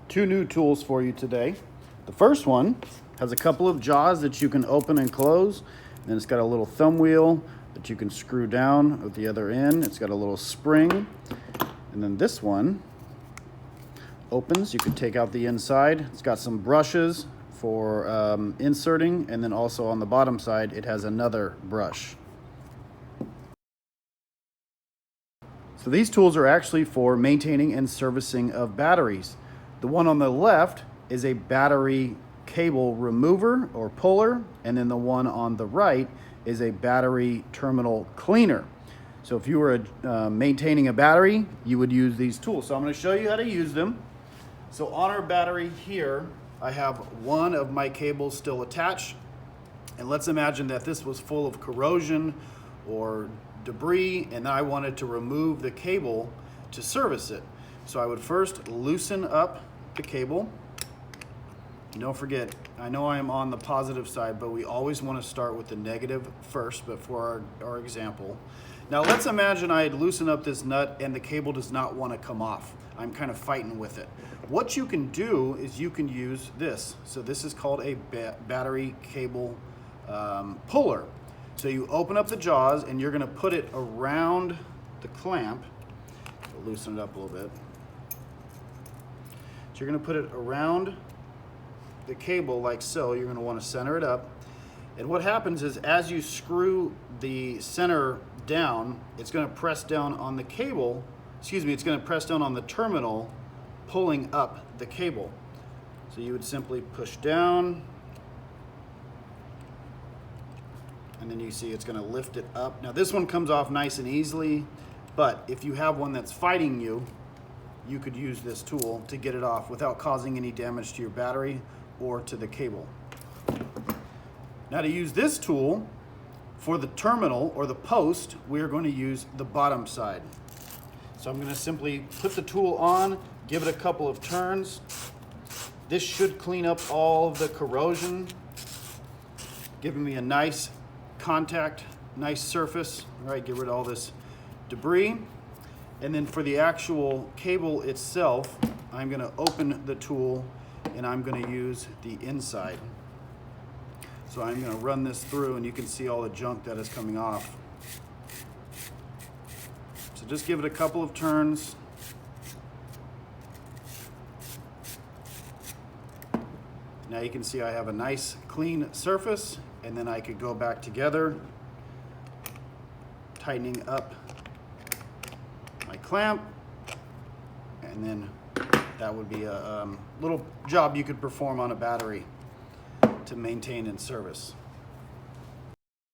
two new tools for you today. The first one has a couple of jaws that you can open and close. Then it's got a little thumb wheel that you can screw down at the other end. It's got a little spring. And then this one opens. You can take out the inside. It's got some brushes for inserting, and then also on the bottom side it has another brush. So these tools are actually for maintaining and servicing of batteries. The one on the left is a battery cable remover or puller, and then the one on the right is a battery terminal cleaner. So if you were maintaining a battery, you would use these tools. So I'm going to show you how to use them. So on our battery here, I have one of my cables still attached. And let's imagine that this was full of corrosion or debris, and I wanted to remove the cable to service it. So I would first loosen up the cable. And don't forget, I know I am on the positive side, but we always want to start with the negative first, but for our example. Now let's imagine I had loosened up this nut and the cable does not want to come off. I'm kind of fighting with it. What you can do is you can use this. So this is called a battery cable puller. So you open up the jaws and you're going to put it around the clamp. So loosen it up a little bit. So you're going to put it around the cable like so. You're going to want to center it up. And what happens is as you screw the center down, it's going to press down on the cable. It's going to press down on the terminal, pulling up the cable. So you would simply push down, and then you see it's going to lift it up. Now this one comes off nice and easily, but if you have one that's fighting you, you could use this tool to get it off without causing any damage to your battery or to the cable. Now to use this tool for the terminal or the post, we are going to use the bottom side. So I'm going to simply put the tool on, give it a couple of turns. This should clean up all of the corrosion, giving me a nice contact, nice surface. All right, get rid of all this debris. And then for the actual cable itself, I'm going to open the tool and I'm going to use the inside. So I'm going to run this through and you can see all the junk that is coming off. So just give it a couple of turns. Now you can see I have a nice clean surface, and then I could go back together, tightening up my clamp, and then that would be a little job you could perform on a battery to maintain and service.